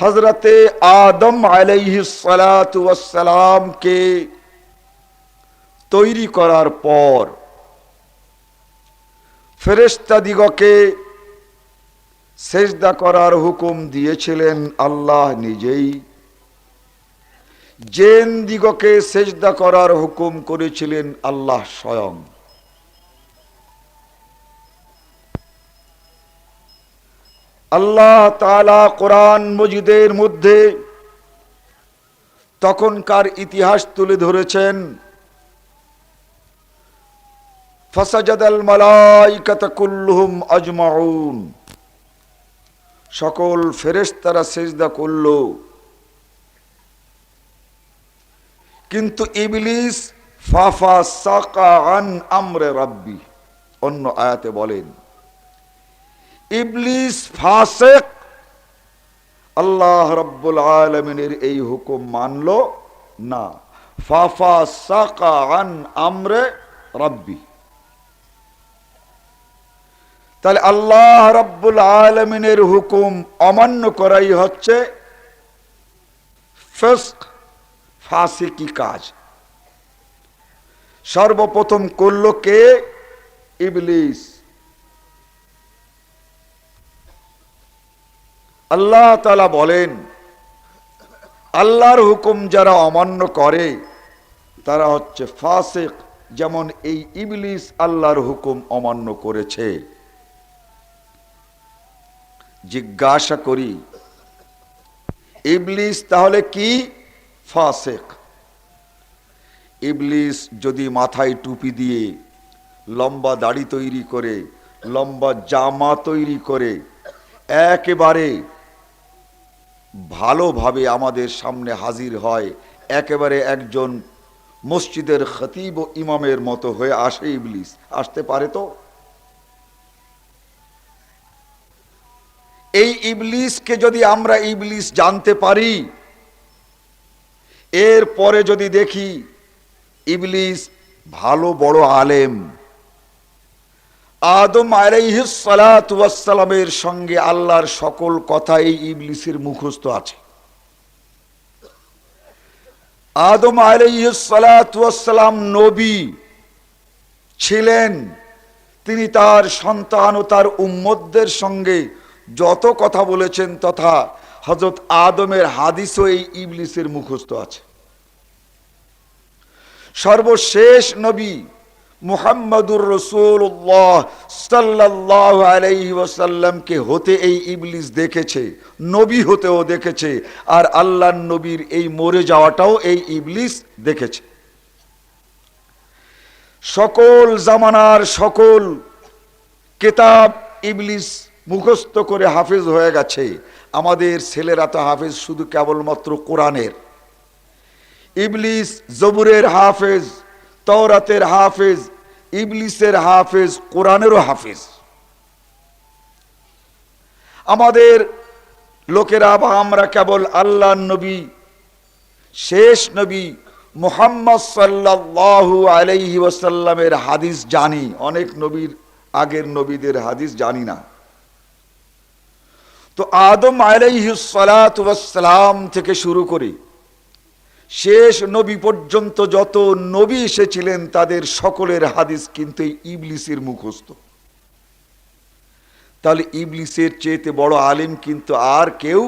হযরতে আদম আলাইহিস সালাতু ওয়াস সালামকে তৈরি করার পর ফেরেশতাদিগকে সেজদা করার হুকুম দিয়েছিলেন আল্লাহ নিজেই। জিন দিগকে সেজদা করার হুকুম করেছিলেন আল্লাহ স্বয়ং। আল্লাহ তাআলা কোরআন মজিদের মধ্যে তখনকার ইতিহাস তুলে ধরেছেন। ফাসাজাদাল মালাইকাতু কুল্লুহুম আজমাউন, সকল ফেরেশতারা সিজদা করল, কিন্তু ইবলিস ফাফাসাকা আন আমরে রাব্বি। অন্য আয়াতে বলেন ইবলিস ফাসিক, আল্লাহ রাব্বুল আলামিনের এই হুকুম মানল না। ফাফাসাকা আন আমরে রাব্বি, তাহলে আল্লাহ রাব্বুল আলামিনের হুকুম অমান্য করাই হচ্ছে ফিসক, ফাসিকি কাজ। সর্বপ্রথম করল কে? ইবলিস। আল্লাহ তাআলা বলেন আল্লাহর হুকুম যারা অমান্য করে তারা হচ্ছে ফাসিক, যেমন এই ইবলিস আল্লাহর হুকুম অমান্য করেছে। জিজ্ঞাসা করি, ইবলিস তাহলে কি? ফাসিক। ইবলিস যদি মাথায় টুপি দিয়ে, লম্বা দাড়ি তৈরি করে, লম্বা জামা তৈরি করে একেবারে ভালোভাবে আমাদের সামনে হাজির হয়, একেবারে একজন মসজিদের খতিব ও ইমামের মতো হয়ে আসে, ইবলিস আসতে পারে তো? এই ইবলিসকে যদি আমরা ইবলিস জানতে পারি, এরপরে যদি দেখি ইবলিস ভালো বড় আলেম, আদম আলাইহিস সালাতু ওয়াস সালামের সঙ্গে আল্লাহর সকল কথা এই ইবলিসের মুখস্থ আছে। আদম আলাইহিস সালাতু ওয়াস সালাম নবী ছিলেন, তিনি তার সন্তান ও তার উম্মতদের সঙ্গে যত কথা বলেছেন তথা হযরত আদমের হাদিসও এই ইবলিসের মুখস্থ আছে। সর্বশেষ নবী মুহাম্মদুর রাসূলুল্লাহ সাল্লাল্লাহু আলাইহি ওয়াসাল্লামকে হতে এই ইবলিস দেখেছে, নবী হতেও দেখেছে, আর আল্লাহর নবীর এই মরে যাওয়াটাও এই ইবলিস দেখেছে। সকল জামানার সকল কিতাব ইবলিস মুখস্থ করে হাফেজ হয়ে গেছে। আমাদের ছেলেরা তো হাফেজ শুধু কেবলমাত্র কোরআনের। ইবলিস জবুরের হাফেজ, তাওরাতের হাফেজ, ইবলিসের হাফেজ, কোরআনেরও হাফেজ। আমাদের লোকেরা বা আমরা কেবল আল্লাহর নবী, শেষ নবী মুহাম্মদ সাল্লাল্লাহু আলাইহি ওয়াসাল্লামের হাদিস জানি, অনেক নবীর আগের নবীদের হাদিস জানি না। তো আদম আলাইহিস সালাতু ওয়াস সালাম থেকে শুরু করে শেষ নবী পর্যন্ত যত নবী এসেছিলেন তাদের সকলের হাদিস কিন্তু এই ইবলিসের মুখস্থ। তাহলে ইবলিসের চেয়েতে বড় আলেম কিন্তু আর কেউ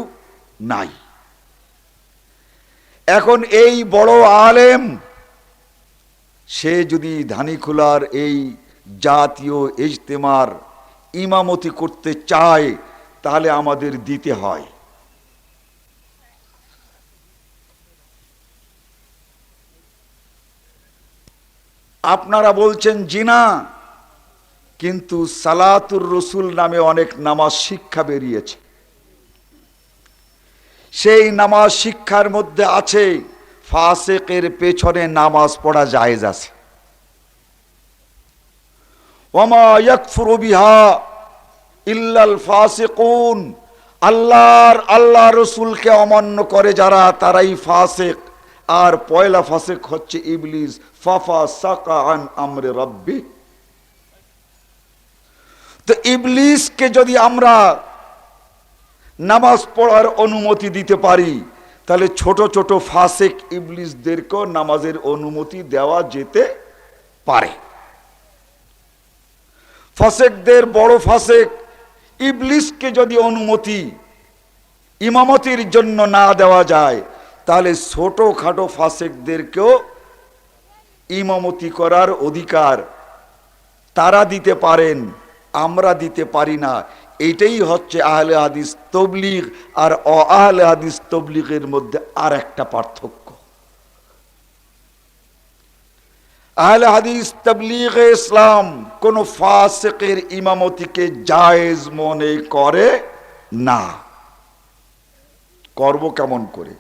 নাই। এখন এই বড় আলেম সে যদি ধানীখোলার এই জাতীয় ইজতেমার ইমামতি করতে চায় তাহলে আমাদের দিতে হয়। আপনারা বলছেন জিনা, কিন্তু সালাতুর রসুল নামে অনেক নামাজ শিক্ষা বেরিয়েছে। সেই নামাজ শিক্ষার মধ্যে আছে ফাসিকের পেছনে নামাজ পড়া জায়েজ আছে। ওয়ামা ইয়াকফুরু বিহা ইল্লাল ফাসিকুন, আল্লাহ রসুলকে অমান্য করে যারা তারাই ফাসিক। আর পয়লা ফাসিক হচ্ছে ইবলিস, ফাফাসাকা আন আমরি রাব্বি। তো ইবলিসকে যদি আমরা নামাজ পড়ার অনুমতি দিতে পারি, তাহলে ছোট ছোট ফাসেক ইবলিসদেরকেও নামাজের অনুমতি দেওয়া যেতে পারে। ফাসেকদের, বড় ফাসেক ইবলিসকে যদি অনুমতি ইমামতির জন্য না দেওয়া যায়, তাহলে ছোটখাটো ফাসেকদেরকেও ইমামতি করার অধিকার তারা দিতে পারেন, আমরা দিতে পারি না। এটাই হচ্ছে আহলে হাদিস তবলিগ আর আহলে হাদিস তবলিগের মধ্যে আর একটা পার্থক্য। আহলে হাদিস তবলিগ ইসলাম কোন ফাসিকের ইমামতিকে জায়েজ মনে করে না। করব কেমন করে?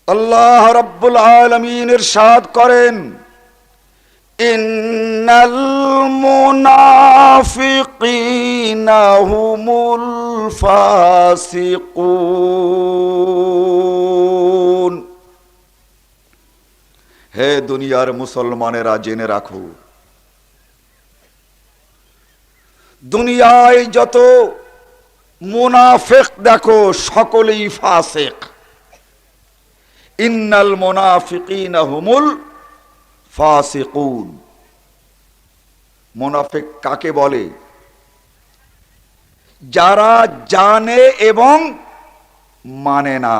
আল্লাহ রাব্বুল আলামিন ইরশাদ করেন, ইন্নাল মুনাফিকিনা হুমুল ফাসিকুন। হে দুনিয়ার মুসলমানেরা, জেনে রাখো, দুনিয়ায় যত মুনাফিক দেখো সকলেই ফাসিক। ইন্নাল মুনাফিকিনা হুমুল ফাসিকুন। মুনাফিক কাকে বলে? যারা জানে এবং মানে না।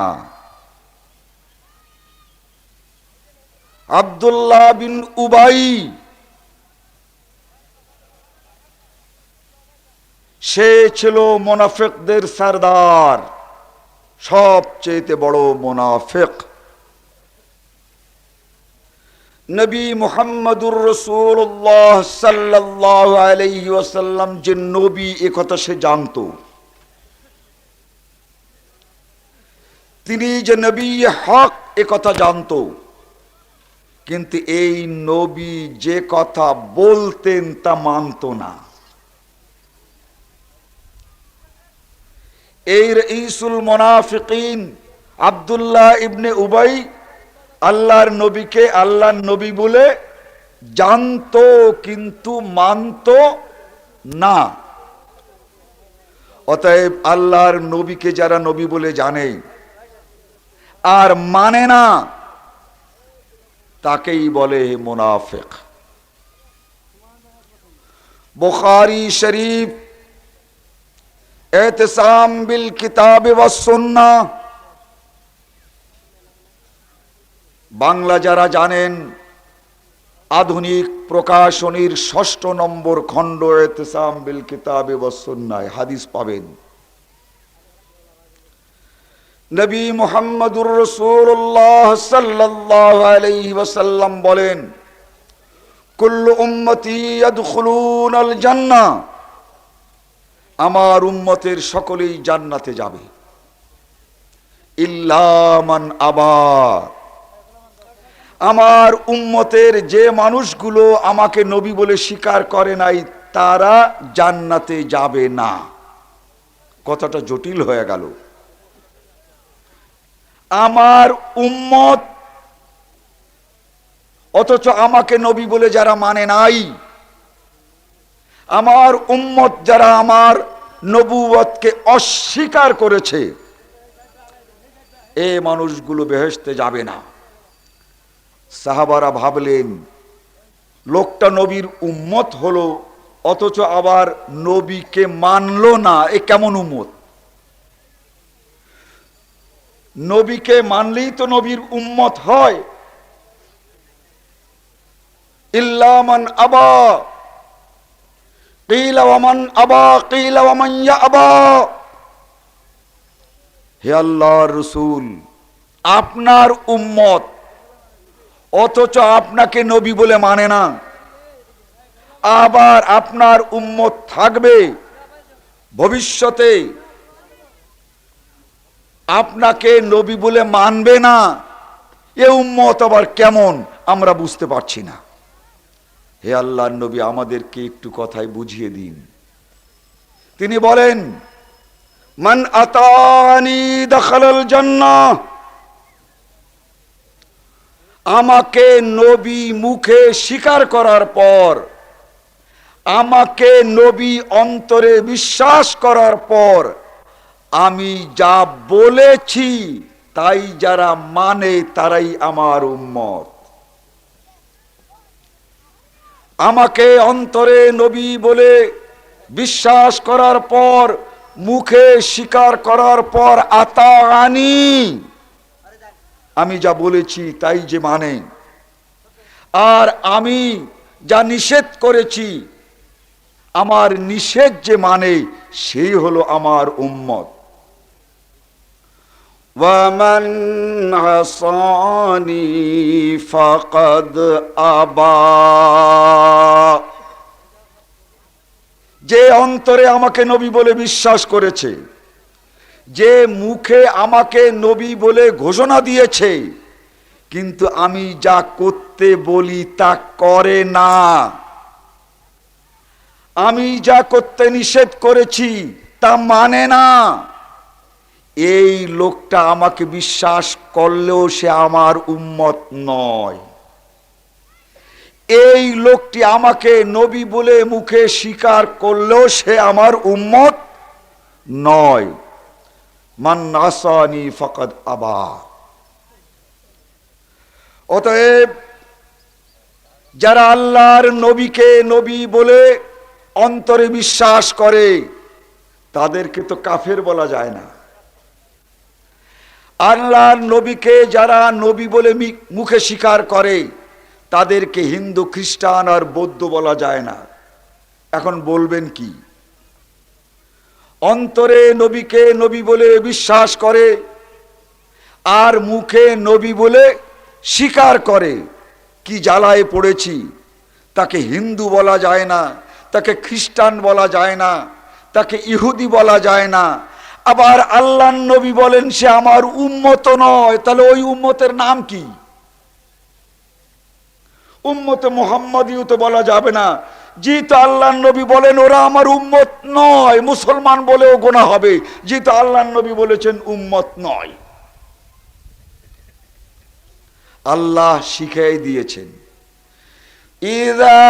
আব্দুল্লাহ বিন উবাই, সে ছিল মুনাফিকদের সরদার, সবচেয়ে বড় মুনাফিক। নবী মুহাম্মদুর রাসূলুল্লাহ সাল্লাল্লাহু আলাইহি ওয়াসাল্লাম যে নবী, একথা সে জানতো। তিনি যে নবী হক, একথা জানতো। কিন্তু এই নবী যে কথা বলতেন তা মানত না। এই রাইসুল মুনাফিকিন আব্দুল্লাহ ইবনে উবাই আল্লাহর নবীকে আল্লাহর নবী বলে জানতো, কিন্তু মানত না। অতএব আল্লাহর নবীকে যারা নবী বলে জানে আর মানে না, তাকেই বলে মুনাফিক। বুখারী শরীফ ইতিসাম বিল কিতাব ওয়াস সুন্নাহ, বাংলা যারা জানেন, আধুনিক প্রকাশনীর ৬ষ্ঠ নম্বর খণ্ড ইতিসাম বিল কিতাব ওয়াস সুন্নাহ হাদিস পাবেন। নবী মুহাম্মদুর রাসূলুল্লাহ সাল্লাল্লাহু আলাইহি ওয়াসাল্লাম বলেন, কুল্লু উম্মতি ইয়াদখুলুনাল জান্নাহ, আমার উম্মতের সকলেই জান্নাতে যাবে, ইল্লা মান আবা, আমার উম্মতের যে মানুষগুলো আমাকে নবী বলে স্বীকার করে নাই, তারা জান্নাতে যাবে না। কথাটা জটিল হয়ে গেল। আমার উম্মত, অথচ আমাকে নবী বলে যারা মানে নাই, আমার উম্মত যারা আমার নবুয়তকে অস্বীকার করেছে, এই মানুষগুলো বেহেশতে যাবে না। সাহাবারা ভাবলেন, লোকটা নবীর উম্মত হলো অথচ আবার নবীকে মানলো না, এ কেমন উম্মত? নবীকে মানলেই তো নবীর উম্মত হয়। ইল্লা মান আবা, কিলা ওয়া মান আবা, কিলা ওয়া মান ইয়াবা। হে আল্লাহর রাসূল, আপনার উম্মত অথচ আপনাকে নবী বলে মানে না, আবার আপনার উম্মত থাকবে ভবিষ্যতে আপনাকে নবী বলে মানবে না, এ উম্মত আবার কেমন আমরা বুঝতে পারছি না। হে আল্লাহর নবী, আমাদেরকে একটু কথায় বুঝিয়ে দিন। তিনি বলেন, মান আতানি দাখালাল জান্নাহ, আমাকে নবী মুখে স্বীকার করার পর আমাকে নবী অন্তরে বিশ্বাস করার পর আমি যা বলেছি তাই যারা মানে তারাই আমার উম্মত। আমাকে অন্তরে নবী বলে বিশ্বাস করার পর, মুখে স্বীকার করার পর আতাআনি, আমি যা বলেছি তাই যে মানে, আর আমি যা নিষেধ করেছি আমার নিষেধ যে মানে, সেই হলো আমার উম্মত। ওয়ামান আসানি ফাকাদ আবা, যে অন্তরে আমাকে নবী বলে বিশ্বাস করেছে, যে মুখে আমাকে নবী বলে ঘোষণা দিয়েছে, কিন্তু আমি যা করতে বলি তা করে না, আমি যা করতে নিষেধ করেছি তা মানে না, এই লোকটা আমাকে বিশ্বাস করলেও সে আমার উম্মত নয়। এই লোকটি আমাকে নবী বলে মুখে স্বীকার করলেও সে আমার উম্মত নয়। মান আসানি ফাকাদ আবা। অতএব যারা আল্লাহর নবীকে নবী বলে অন্তরে বিশ্বাস করে তাদেরকে তো কাফের বলা যায় না। আল্লাহর নবীকে যারা নবী বলে মুখে স্বীকার করে তাদেরকে হিন্দু, খ্রিস্টান আর বৌদ্ধ বলা যায় না। এখন বলবেন কি? অন্তরে নবীকে নবী বলে বিশ্বাস করে আর মুখে নবী বলে স্বীকার করে, কি জ্বালায় পড়েছি। তাকে হিন্দু বলা যায় না, তাকে খ্রিস্টান বলা যায় না, তাকে ইহুদি বলা যায় না। আবার আল্লাহর নবী বলেন সে আমার উম্মত নয়, তাহলে ওই উম্মতের নাম কি? উম্মতে মুহাম্মাদিও তো বলা যাবে না। যেহেতু আল্লাহর নবী বলেন ওরা আমার উম্মত নয়, মুসলমান বলেও গোনা হবে। যেহেতু আল্লাহর নবী বলেছেন উম্মত নয়। আল্লাহ শিখিয়ে দিয়েছেন, ইযা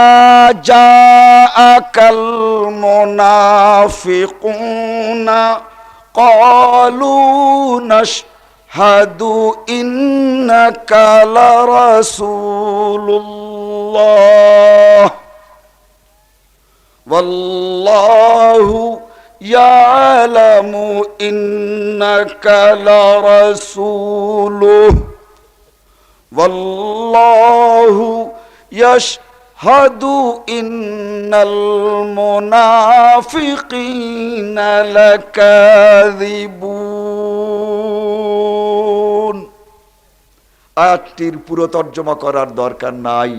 জাআকাল মুনাফিকুনা ক্বালু নাশহাদু ইন্নাকা লারাসূলুল্লাহ ওয়াল্লাহু ইয়ালামু ইন্নাকা লারাসূলুহু ওয়াল্লাহু ইয়াশহাদু ইন্নাল মুনাফিকিনা লাকাযিবুন। আয়াতটির পুরো তর্জমা করার দরকার নাই।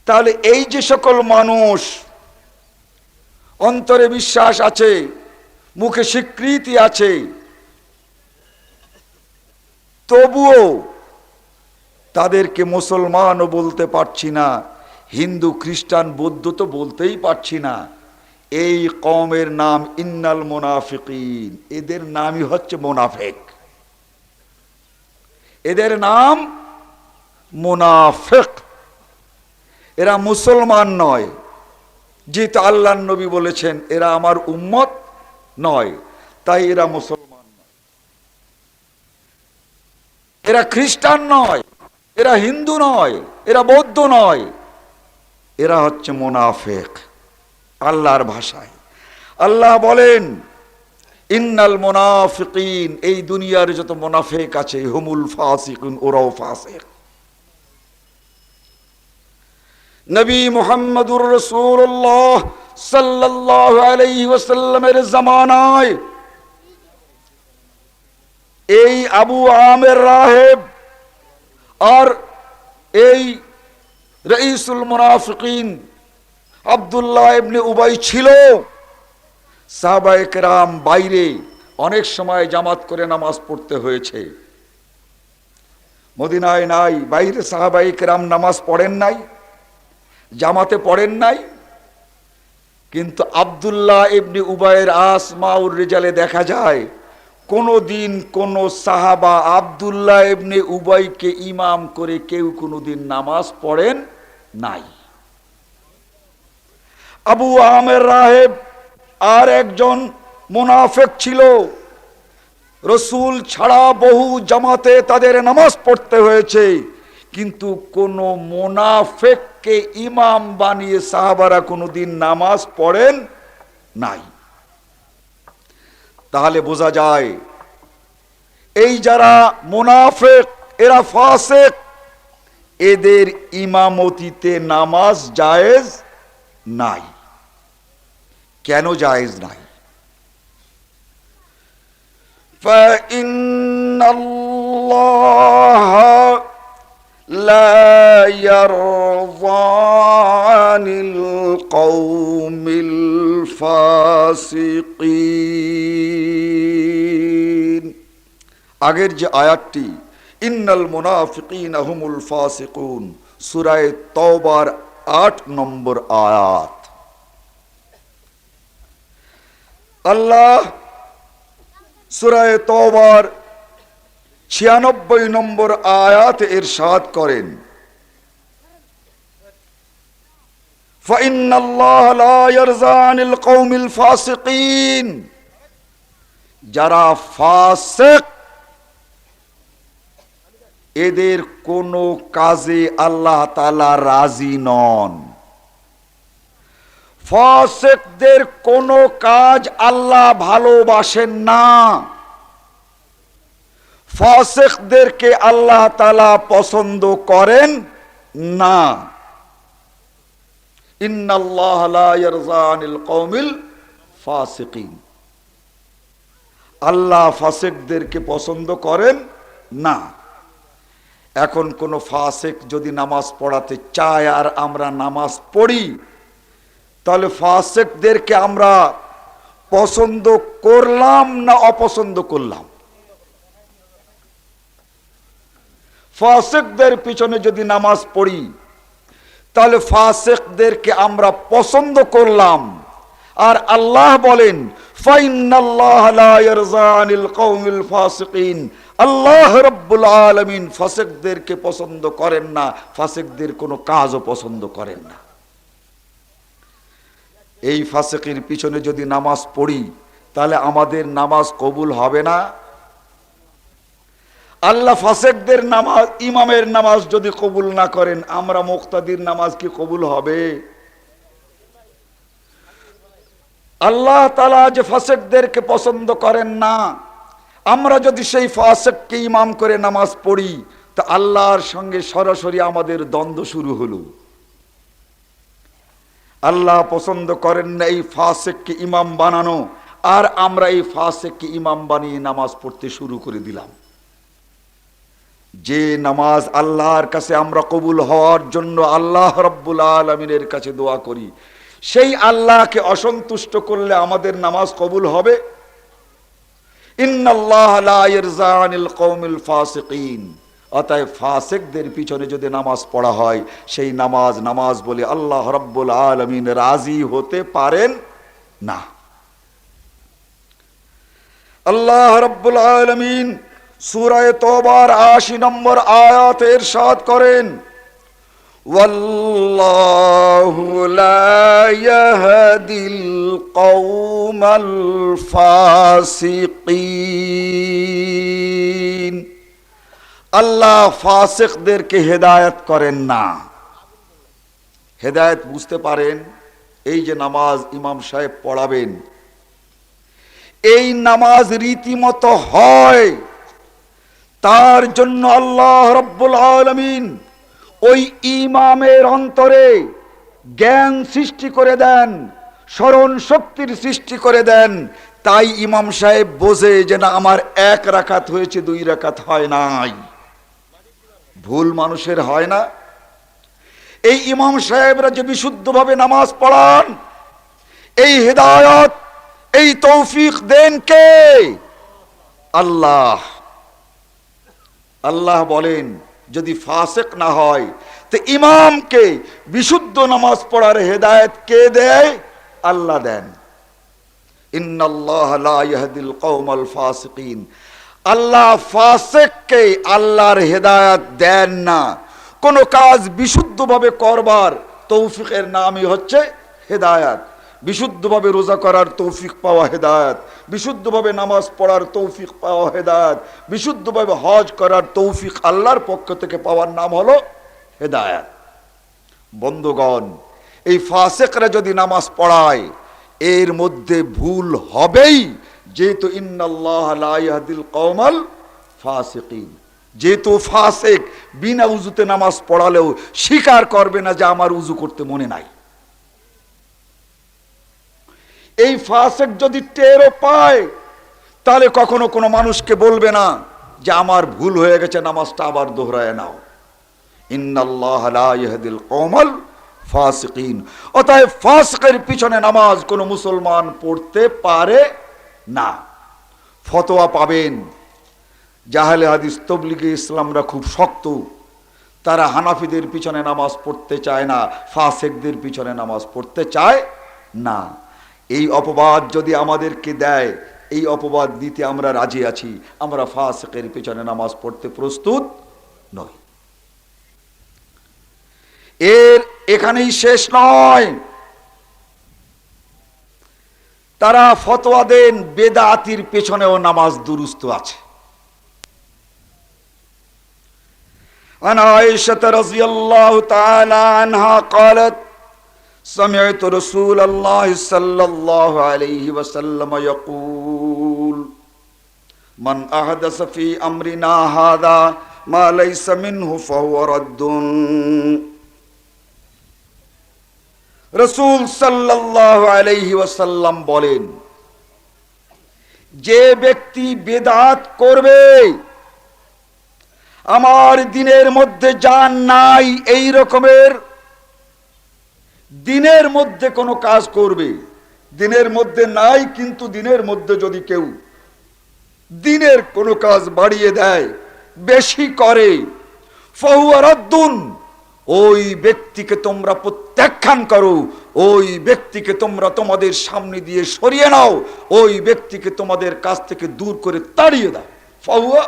তাহলে এই যে সকল মানুষ অন্তরে বিশ্বাস আছে, মুখে স্বীকৃতি আছে, তবুও তাদেরকে মুসলমানও বলতে পারছি না, হিন্দু, খ্রিস্টান, বৌদ্ধ তো বলতেই পারছি না। এই কওমের নাম ইন্নাল মুনাফিকিন, এদের নামই হচ্ছে মুনাফিক। এদের নাম মুনাফিক। এরা মুসলমান নয়। যেহেতু আল্লাহর নবী বলেছেন এরা আমার উম্মত নয়, তাই এরা মুসলমান নয়। এরা খ্রিস্টান নয়, এরা হিন্দু নয়, এরা বৌদ্ধ নয়, এরা হচ্ছে মুনাফিক। আল্লাহর ভাষায় আল্লাহ বলেন ইন্নাল মুনাফিকিন, এই দুনিয়ার যত মুনাফিক আছে, হুমুল ফাসিকুন, ওরাও ফাসিক। নবী মুহাম্মদুর রাসূলুল্লাহ সাল্লাল্লাহু আলাইহি ওয়াসাল্লামের জামানায় এই আবু আমের রাহেব আর এই রাইসুল মুনাফিকিন আব্দুল্লাহ ইবনে উবাই ছিল। সাহাবায়ে কেরাম বাইরে অনেক সময় জামাত করে নামাজ পড়তে হয়েছে। মদিনায় নাই, বাইরে সাহাবায়ে কেরাম নামাজ পড়েন নাই, জামাতে পড়েন নাই। কিন্তু আব্দুল্লাহ ইবনে উবাইয়ের আসমাউর রিজালে দেখা যায় কোন দিন কোন সাহাবা আব্দুল্লাহ ইবনে উবাইকে ইমাম করে কেউ কোনোদিন নামাজ পড়েন নাই। আবু আমের রাহেব আর একজন মুনাফিক ছিল। রসুল ছাড়া বহু জামাতে তাদের নামাজ পড়তে হয়েছে, কিন্তু কোন মুনাফিককে ইমাম বানিয়ে সাহাবারা কোনোদিন নামাজ পড়েন নাই। তাহলে বোঝা যায় এই যারা মুনাফিক, এরা ফাসিক, এদের ইমামতিতে নামাজ জায়েজ নাই। কেন জায়েজ নাই? فإن الله لا يرضى عن القوم الفاسقين। আগের যে আয়াতটি ইন্নাল মুনাফিকিনা হুমুল ফাসিকুন, সূরা তাওবার ৮ নম্বর আয়াত। আল্লাহ সূরা তাওবার ৯৬ নম্বর আয়াতে ইরশাদ করেন, ফাইন্নাল্লাহা লা ইয়ারযা আনিল কওমিল ফাসিকিন। যারা ফাসিক, এদের কোনো কাজে আল্লাহ তাআলা রাজি নন। ফাসিকদের কোনো কাজ আল্লাহ ভালোবাসেন না। ফাসিকদেরকে আল্লাহ তাআলা পছন্দ করেন না। ইন্নাল্লাহা লা ইয়ারযা আনিল কওমিল ফাসিকিন। আল্লাহ ফাসিকদেরকে পছন্দ করেন না। এখন কোন ফাসিক যদি নামাজ পড়াতে চায় আর আমরা নামাজ পড়ি, তাহলে ফাসিকদেরকে আমরা পছন্দ করলাম না অপছন্দ করলাম? ফাসিকদের পিছনে যদি নামাজ পড়ি, তাহলে ফাসিকদেরকে আমরা পছন্দ করলাম। আর আল্লাহ বলেন ফাইন্নাল্লাহা লা ইয়ারযা আনিল কওমিল ফাসিকিন। আল্লাহ রাব্বুল আলামিন ফাসিকদেরকে পছন্দ করেন না, ফাসিকদের কোনো কাজও পছন্দ করেন না। এই ফাসিকের পিছনে যদি নামাজ পড়ি, তাহলে আমাদের নামাজ কবুল হবে না। আল্লাহ ফাসিকদের নামাজ, ইমামের নামাজ যদি কবুল না করেন, আমরা মুক্তাদির নামাজ কি কবুল হবে? আল্লাহ তাআলা যে ফাসিকদেরকে পছন্দ করেন না, আমরা যদি সেই ফাসিককে ইমাম করে নামাজ পড়ি, তো আল্লাহর সঙ্গে সরাসরি আমাদের দ্বন্দ্ব শুরু হলো। আল্লাহ পছন্দ করেন না এই ফাসিককে ইমাম বানানো, আর আমরা এই ফাসিককে ইমাম বানিয়ে নামাজ পড়তে শুরু করে দিলাম। যে নামাজ আল্লাহর কাছে আমরা কবুল হওয়ার জন্য আল্লাহ রাব্বুল আলামিনের কাছে দোয়া করি, সেই আল্লাহকে অসন্তুষ্ট করলে আমাদের নামাজ কবুল হবে? ইন্নাল্লাহা লা ইয়ারযা আনিল কওমিল ফাসিকিন। অতএব ফাসিকদের পিছনে যদি নামাজ পড়া হয়, সেই নামাজ বলে আল্লাহ রাব্বুল আলামিন রাজি হতে পারেন না। আল্লাহ রাব্বুল আলামিন সূরা তাওবার ৮০ নম্বর আয়াতে ইরশাদ করেন, ওয়াল্লাহু লা ইয়াহদিল কওমাল ফাসিকিন। আল্লাহ ফাসিকদেরকে হেদায়েত করেন না। হেদায়েত বুঝতে পারেন? এই যে নামাজ ইমাম সাহেব পড়াবেন, এই নামাজ রীতিমতো হয়, তার জন্য আল্লাহ রাব্বুল আলামিন ওই ইমামের অন্তরে জ্ঞান সৃষ্টি করে দেন, স্মরণ শক্তির সৃষ্টি করে দেন। তাই ইমাম সাহেব বোঝে যে না, আমার ১ রাকাত হয়েছে, ২ রাকাত হয় নাই। ভুল মানুষের হয় না? এই ইমাম সাহেবরা যে বিশুদ্ধভাবে নামাজ পড়ান, এই হিদায়াত, এই তৌফিক দেন কে? আল্লাহ। আল্লাহ বলেন যদি ফাসিক না হয়, তো ইমামকে বিশুদ্ধ নামাজ পড়ার হেদায়েত কে দেয়? আল্লাহ দেন। ইন্নাল্লাহা লা ইয়াহদিল কওমাল ফাসিকিন। আল্লাহ ফাসিককে আল্লাহর হেদায়েত দেন না। কোন কাজ বিশুদ্ধভাবে করবার তৌফিকের নামই হচ্ছে হেদায়াত, বিশুদ্ধভাবে রোজা করার তৌফিক পাওয়া হেদায়াত, বিশুদ্ধভাবে নামাজ পড়ার তৌফিক পাওয়া হেদায়াত, বিশুদ্ধভাবে হজ করার তৌফিক আল্লাহর পক্ষ থেকে পাওয়ার নাম হলো হেদায়াত। বন্ধুগণ, এই ফাসিকরা যদি নামাজ পড়ায় এর মধ্যে ভুল হবেই, যেহেতু ইন্নাল্লাহ লা ইয়াহদিল কওমাল ফাসিকিন। যেহেতু ফাসিক বিনা উজুতে নামাজ পড়ালেও স্বীকার করবে না যে আমার উজু করতে মনে নাই। এই ফাসিক যদি টেরও পায় তাহলে কখনো কোনো মানুষকে বলবে না যে আমার ভুল হয়ে গেছে, নামাজটা আবার দোহরায় নাও। ইন্নাল্লাহ লা ইয়াহদিল কওমাল ফাসিকিন। অতএব ফাসিকের পিছনে নামাজ কোনো মুসলমান পড়তে পারে না। ফতোয়া পাবেন, জাহেলে হাদিস তবলিগে ইসলামরা খুব শক্ত, তারা হানাফিদের পিছনে নামাজ পড়তে চায় না, ফাসিকদের পিছনে নামাজ পড়তে চায় না। এই অপবাদ যদি আমাদেরকে দেয়, এই অপবাদ দিতে আমরা রাজি আছি। আমরা ফাসিকের পিছনে নামাজ পড়তে প্রস্তুত নই। এর এখানেই শেষ নয়, তারা ফতোয়া দেন বেদাতির পেছনেও নামাজ দুরুস্ত আছে। عن عائشة رضي الله تعالى عنها قالت سمعت رسول الله صلى الله عليه وسلم يقول من أحدث في أمرنا هذا ما ليس منه فهو رد। রাসূল সাল্লাল্লাহু আলাইহি ওয়াসাল্লাম বলেন, যে ব্যক্তি বেদাত করবে, আমার দিনের মধ্যে যা নাই এই রকমের দিনের মধ্যে কোনো কাজ করবে, দিনের মধ্যে নাই কিন্তু দিনের মধ্যে যদি কেউ দিনের কোনো কাজ বাড়িয়ে দেয়, বেশি করে, ফাহুয়া রাদ্দুন, ওই ব্যক্তিকে তোমরা প্রত্যাখ্যান করো, ওই ব্যক্তিকে তোমরা তোমাদের সামনে দিয়ে সরিয়ে নাও, ওই ব্যক্তিকে তোমাদের কাছ থেকে দূর করে তাড়িয়ে দাও। ফাহুয়া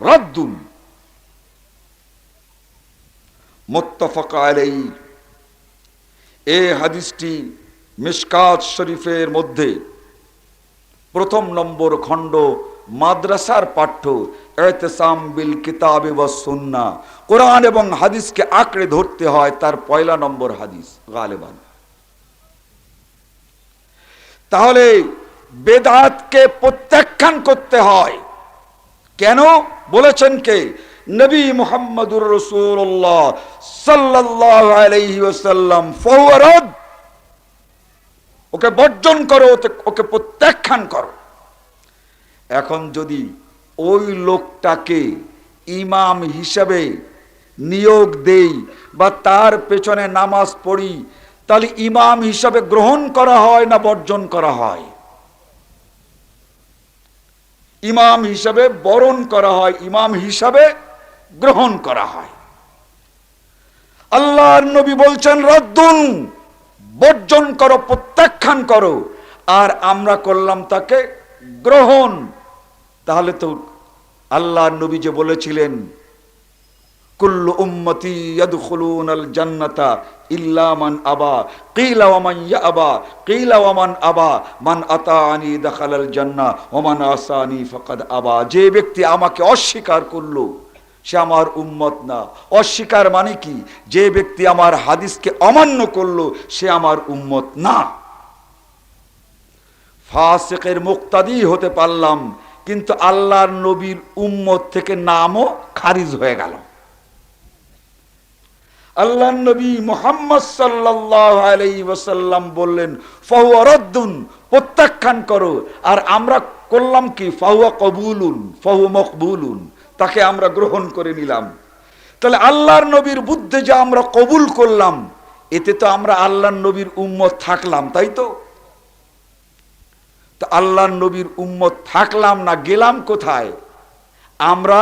রাদ্দুন। মুত্তাফাক আলাইহি। এই হাদিসটি মিশকাত শরীফের মধ্যে প্রথম নম্বর খণ্ড, মাদ্রাসার পাঠ্য ইতিসাম বিল কিতাব ওয়াস সুন্নাহ, কোরআন এবং হাদিসকে আঁকড়ে ধরতে হয়, তার পয়লা নম্বর হাদিস গালিবান। তাহলে বেদাতকে প্রত্যাখ্যান করতে হয়। কেন বলেছেন কে? নবী মুহাম্মদুর রাসূলুল্লাহ সাল্লাল্লাহু আলাইহি ওয়াসাল্লাম। ফাহুয়া রাদ, ওকে বর্জন করো, ওকে প্রত্যাখ্যান করো। এখন যদি ওই লোকটাকে ইমাম হিসাবে নিয়োগ দেই বা তার পেছনে নামাজ পড়ি, তাহলে ইমাম হিসাবে গ্রহণ করা হয় না বর্জন করা হয়? ইমাম হিসাবে বরণ করা হয়, ইমাম হিসাবে গ্রহণ করা হয়। আল্লাহর নবী বলছেন রাদ্দুন, বর্জন করো, প্রত্যাখ্যান করো, আর আমরা করলাম তাকে গ্রহণ। তাহলে তো আল্লাহর নবী যে বলেছিলেন কুল্লু উম্মতি ইয়াদখুলুনাল জান্নাতা ইল্লা মান আবা, কিলা ওয়া মান ইয়াবা, কিলা ওয়া মান আবা, মান আতানি দাখালাল জান্নাহ ওয়া মান আসানি ফাকাদ আবা। যে ব্যক্তি আমাকে অস্বীকার করলো সে আমার উম্মত না। অস্বীকার মানে কি? যে ব্যক্তি আমার হাদিসকে অমান্য করলো সে আমার উম্মত না। ফাসিকের মুক্তাদি হতে পারলাম, কিন্তু আল্লাহর নবীর উম্মত থেকে নামও খারিজ হয়ে গেল। আল্লাহর নবী মুহাম্মদ সাল্লাল্লাহু আলাইহি ওয়াসাল্লাম বললেন ফাহুয়া রাদ্দুন, প্রত্যাখ্যান করো, আর আমরা করলাম কি? ফাহুয়া কবুলুন, ফাহুয়া মকবুলুন, তাকে আমরা গ্রহণ করে নিলাম। তাহলে আল্লাহর নবীর বুদ্ধে যে আমরা কবুল করলাম, এতে তো আমরা আল্লাহর নবীর উম্মত থাকলাম, তাই তো? তো আল্লাহর নবীর উম্মত থাকলাম না, গেলাম কোথায়? আমরা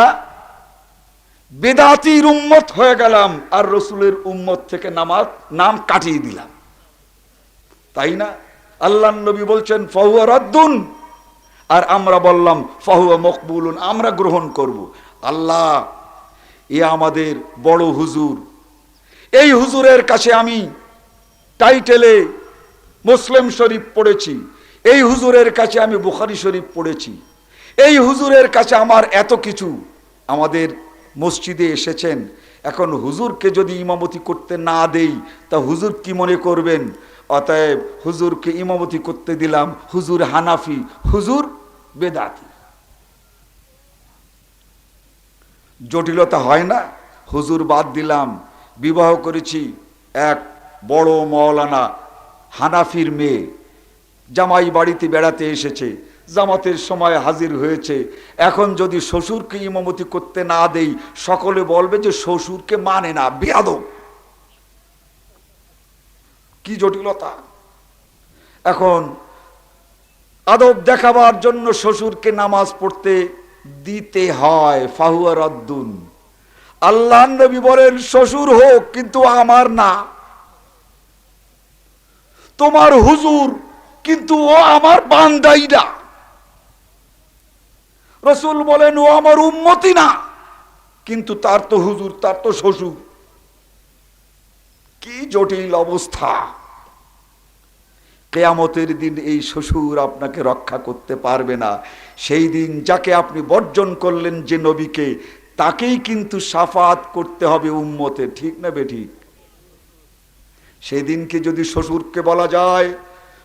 বেদাতির উম্মত হয়ে গেলাম আর রসুলের উম্মত থেকে নাম কাটিয়ে দিলাম, তাই না? আল্লাহর নবী বলছেন ফাহুয়া রাদ্দুন, আর আমরা বললাম ফাহুয়া মকবুলুন, আমরা গ্রহণ করব। আল্লাহ, এ আমাদের বড় হুজুর, এই হুজুরের কাছে আমি টাইটেলে মুসলিম শরীফ পড়েছি, এই হুজুরের কাছে আমি বুখারী শরীফ পড়েছি, এই হুজুরের কাছে আমার এত কিছু। আমাদের মসজিদে এসেছেন, এখন হুজুরকে যদি ইমামতি করতে না দেই তা হুজুর কি মনে করবেন? অতএব হুজুরকে ইমামতি করতে দিলাম, হুজুর হানাফি, হুজুর বেদাতি। জটিলতা হয় না? হুজুর বাদ দিলাম, বিবাহ করেছি এক বড় মাওলানা হানাফির মেয়ে, জামাই বাড়িতে বেড়াতে এসেছে, জামাতের সময় হাজির হয়েছে, এখন যদি শ্বশুরকে ইমামতি করতে না দেই সকলে বলবে যে শ্বশুরকে মানে না, বেয়াদব। কি জটিলতা! এখন আদব দেখাবার জন্য শ্বশুরকে নামাজ পড়তে দিতে হয়, ফাহুয়া রাদ্দুন। আল্লাহর নবী বলেন শ্বশুর হোক কিন্তু আমার না, তোমার হুজুর কিন্তু ও আমার বান্দাই না। রাসূল বলেন ও আমার উম্মতি না, কিন্তু তার তো হুজুর, তার তো শ্বশুর। কি জটিল অবস্থা! কিয়ামতের দিন এই শ্বশুর আপনাকে রক্ষা করতে পারবে না। সেই দিন যাকে আপনি বর্জন করলেন, যে নবীকে, তাকেই কিন্তু শাফাত করতে হবে উম্মতে, ঠিক না বেঠিক? সেই দিনকে যদি শ্বশুরকে বলা যায়,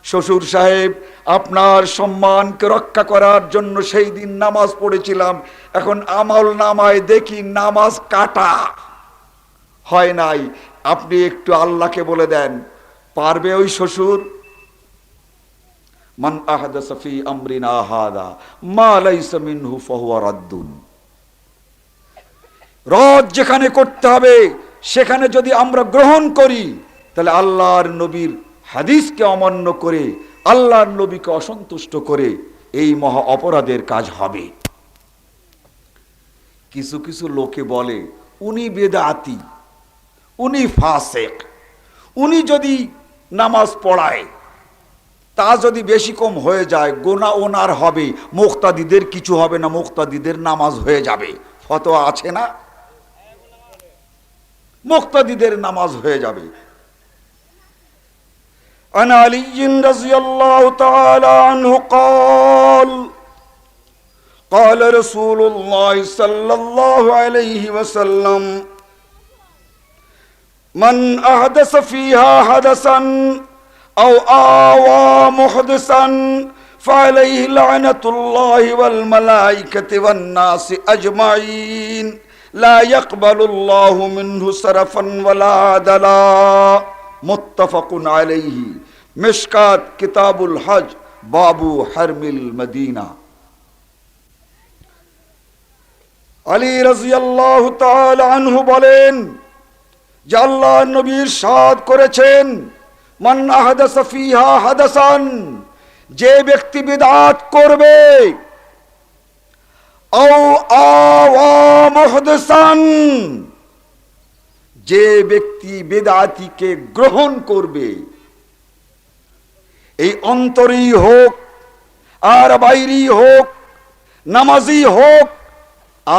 শ্বশুর সাহেব আপনার সম্মানকে রক্ষা করার জন্য সেই দিন নামাজ পড়েছিলাম, এখন আমল নামায় দেখি নামাজ কাটা হয় নাই, আপনি একটু আল্লাহকে বলে দেন, পারবে ওই শ্বশুর? মান আহদাসা ফি আমরিনা হাদা মা লাইসা মিনহু ফাহুয়া রাদ্দুন। রদ যেখানে করতে হবে সেখানে যদি আমরা গ্রহণ করি, তাহলে আল্লাহর নবীর হাদিসকে অমান্য করে, আল্লাহর নবীকে অসন্তুষ্ট করে এই মহা অপরাধের কাজ হবে। কিছু কিছু লোকে বলে উনি বেদাতি, উনি ফাসেক, উনি যদি নামাজ পড়ায় তা যদি বেশি কম হয়ে যায় গোনা ওনার হবে, মুক্তাদিদের কিছু হবে না, মুক্তাদিদের নামাজ হয়ে যাবে। ফতোয়া আছে না? মুক্তাদিদের নামাজ হয়ে যাবে। عن علي رضي الله تعالى عنه قال قال رسول الله صلى الله عليه وسلم من أحدث فيها حدثا أو آوى محدثا فعليه لعنة الله والملائكة والناس أجمعين لا يقبل الله منه صرفا ولا عدلا মুত্তাফাকুন আলাইহি। মিশকাত কিতাবুল হজ বাবু হারমিল মদিনা। আলী রাদিয়াল্লাহু তাআলা আনহু বলেন যে আল্লাহর নবী ইরশাদ করেছেন, মান আহদাসা ফিহা হাদাসান, যে ব্যক্তি বিদআত করবে, আও আওয়া মুহদাসান, যে ব্যক্তি বেদাতিকে গ্রহণ করবে, এই অন্তরেই হোক আর বাইরেই হোক, নামাজি হোক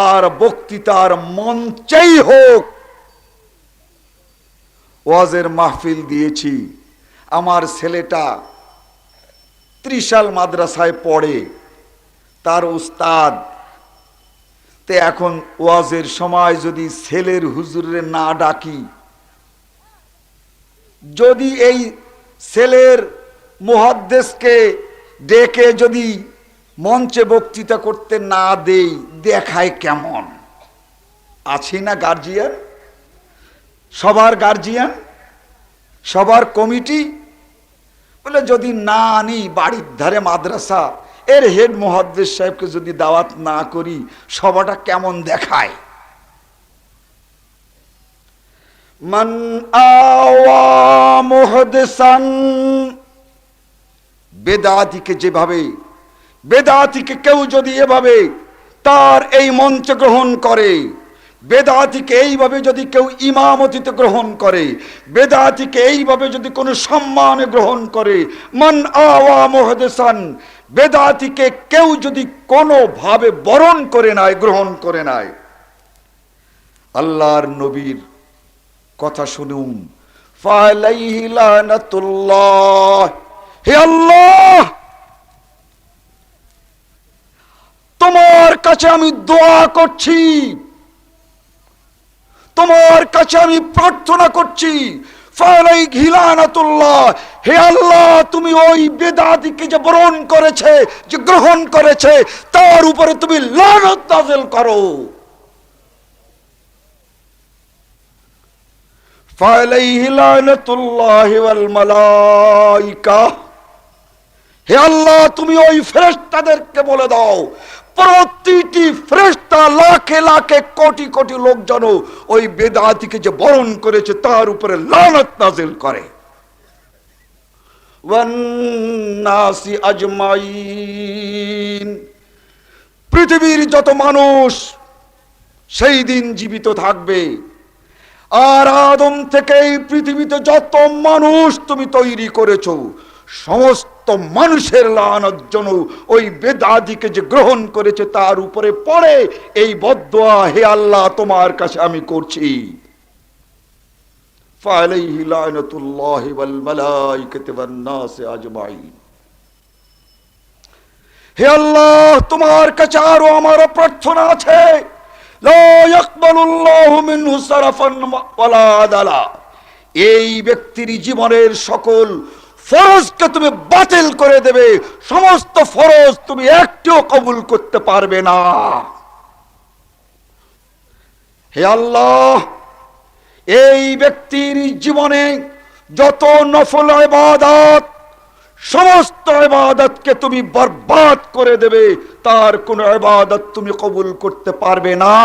আর বক্তৃতার মঞ্চেই হোক। ওয়াজের মাহফিল দিয়েছি, আমার ছেলেটা ত্রিশাল মাদ্রাসায় পড়ে, তার উস্তাদ, তে এখন ওয়াজের সময় যদি ছেলের হুজুরে না ডাকি, যদি এই ছেলের মুহাদ্দিসকে ডেকে যদি মঞ্চে বক্তৃতা করতে না দেই, দেখায় কেমন? আছি না গার্জিয়ান, সবার গার্জিয়ান, সবার কমিটি, বলে যদি না আনি, বাড়ির ধারে মাদ্রাসা, এর হেড মুহাদ্দিস সাহেবকে যদি দাওয়াত না করি, সবাটা কেমন দেখায়। মান আওয়া মুহাদ্দিসান, বেদাতিকে যেভাবে, বেদাতিকে কেউ যদি এভাবে তার এই মঞ্চ গ্রহণ করে, বেদাতিকে এইভাবে যদি কেউ ইমামতিতে গ্রহণ করে, বেদাতিকে এইভাবে যদি কোনো সম্মানে গ্রহণ করে, মান আওয়া মুহাদ্দিসান, বেদাতিকে কেউ যদি কোনোভাবে বরণ করে নেয়, গ্রহণ করে নেয়, আল্লাহর নবীর কথা শুনুন, ফালাইহি লানাতুল্লাহ, হে আল্লাহ, তোমার কাছে আমি দোয়া করছি, তোমার কাছে আমি প্রার্থনা করছি, ফালাইহি লানাতুল্লাহ, হে আল্লাহ, তুমি ওই বেদাতিকে যে বরণ করেছে, যে গ্রহণ করেছে, তার উপরে তুমি লানত নাযিল করো। ফালাইহি লানাতুল্লাহি ওয়াল মালাইকা, হে আল্লাহ, তুমি ওই ফেরেশতাদেরকে বলে দাও, প্রতিটি ফেরেশতা লাখে লাখে কোটি কোটি লোক যেন ওই বেদাতিকে যে বরণ করেছে তার উপরে লানত নাযিল করে। ওয়ান নাসি আজমাইন, পৃথিবীর যত মানুষ সেই দিন জীবিত থাকবে, আর আদম থেকে এই পৃথিবীতে যত মানুষ তুমি তৈরি করেছো, সমস্ত মানুষের লানত যেন ওই বেদাতিকে যে গ্রহণ করেছে তার উপরে পড়ে, এই বদদুয়া হে আল্লাহ তোমার কাছে আমি করছি। ফালাইহি লানাতুল্লাহি ওয়াল মালাইকাতি ওয়ান নাস আজমাইন, হে আল্লাহ, তোমার কাছে আরো আমার প্রার্থনা আছে, লা ইয়াকবালুল্লাহু মিনহু সারাফান ওয়ালা আদালা, এই ব্যক্তির জীবনের সকল ফরজকে তুমি বাতিল করে দেবে, সমস্ত ফরজ তুমি একটিও কবুল করতে পারবে না। হে আল্লাহ, এই ব্যক্তির জীবনে যত নফল ইবাদত, সমস্ত ইবাদতকে তুমি বরবাদ করে দেবে, তার কোন ইবাদত তুমি কবুল করতে পারবে না।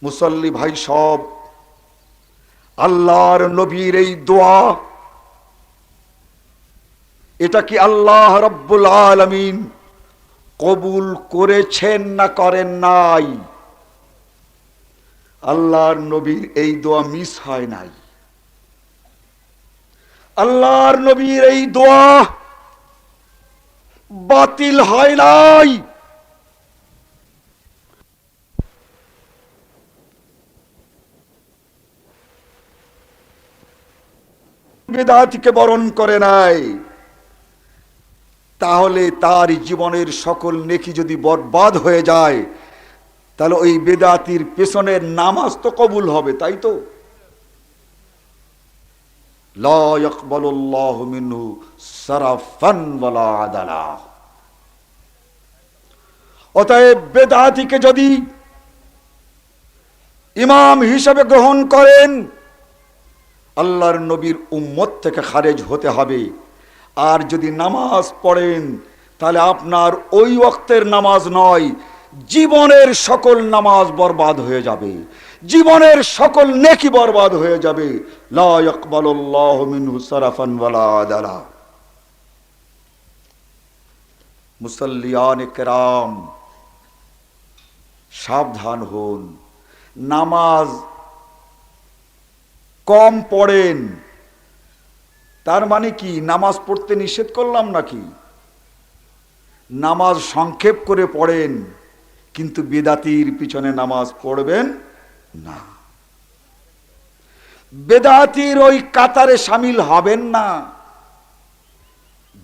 মুসল্লি ভাই সব, আল্লাহর নবীর এই দোয়া, এটা কি আল্লাহ রাব্বুল আলামিন কবুল করেছেন না করেন নাই? আল্লাহর নবীর এই দোয়া মিস হয় নাই, আল্লাহর নবীর এই দোয়া বাতিল হয় নাই। বেদাতিকে বরণ করে নাই, তাহলে তার জীবনের সকল নেকি যদি বরবাদ হয়ে যায়, তাহলে ওই বেদাতির পেছনের নামাজ তো কবুল হবে, তাই তো? লা ইয়াকবালুল্লাহু মিনহু সারাফান ওয়ালা আদালা। অতএব বেদাতিকে যদি ইমাম হিসেবে গ্রহণ করেন, আল্লাহর নবীর উম্মত থেকে খারেজ হতে হবে। আর যদি নামাজ পড়েন, তাহলে আপনার ওই ওয়াক্তের নামাজ নয়, জীবনের সকল নামাজ বরবাদ হয়ে যাবে, জীবনের সকল নেকি বরবাদ হয়ে যাবে। লা ইয়াকবালুল্লাহু মিনহু সারাফান ওয়ালা আদালা। মুসাল্লিয়ান কেরাম, সাবধান হন, নামাজ কম পড়েন তার মানে কি নামাজ পড়তে নিষেধ করলাম নাকি? নামাজ সংক্ষেপ করে পড়েন, কিন্তু বেদাতির পিছনে নামাজ পড়বেন না, বেদাতির ওই কাতারে শামিল হবেন না,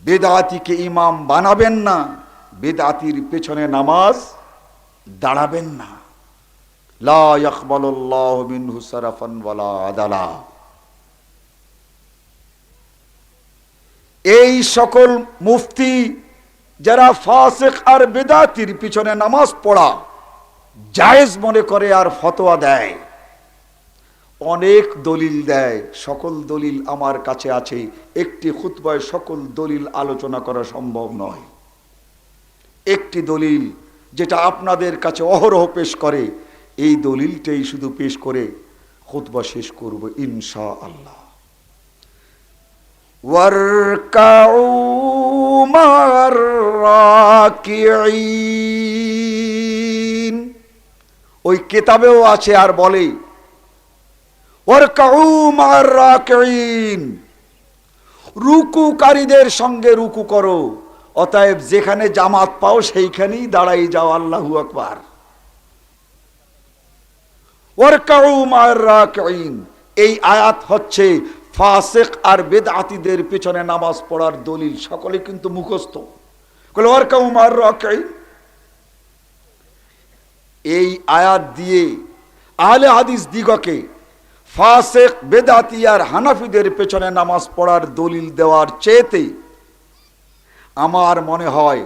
বেদাতিকে ইমাম বানাবেন না, বেদাতির পেছনে নামাজ দাঁড়াবেন না। লা ইয়াকবালুল্লাহু মিনহু সারাফান ওয়ালা আদালা। এই সকল মুফতি যারা ফাসিক আর বেদাতির পিছনে নামাজ পড়া জায়েজ মনে করে আর ফতোয়া দেয়, অনেক দলিল দেয়, সকল দলিল আমার কাছে আছে, একটি খুতবায় সকল দলিল আলোচনা করা সম্ভব নয়। একটি দলিল যেটা আপনাদের কাছে অহরহ পেশ করে, এই দলিলটাই শুধু পেশ করে খুতবা শেষ করব ইনশাআল্লাহ। ওয়ারকাউ মা'র রাকিঈন, ওই কিতাবেও আছে, আর বলে ওয়ারকাউ মা'র রাকিঈন, রুকুকারীদের সঙ্গে রুকু করো। অতএব যেখানে জামাত পাও সেইখানেই দাঁড়াই যাও, আল্লাহু আকবার। ওয়ারকাউ মা'র রাকিঈন, এই আয়াত হচ্ছে ফাসিক আর বেদআতীদের পেছনে নামাজ পড়ার দলিল সকলে কিন্তু মুখস্থ। কলে ওয়ারকাউ মা'আর রাকিঈন, এই আয়াত দিয়ে আহলে হাদিস দিগকে ফাসিক, বেদআতী আর হানাফিদের পেছনে নামাজ পড়ার দলিল দেওয়ার চেয়েতে আমার মনে হয়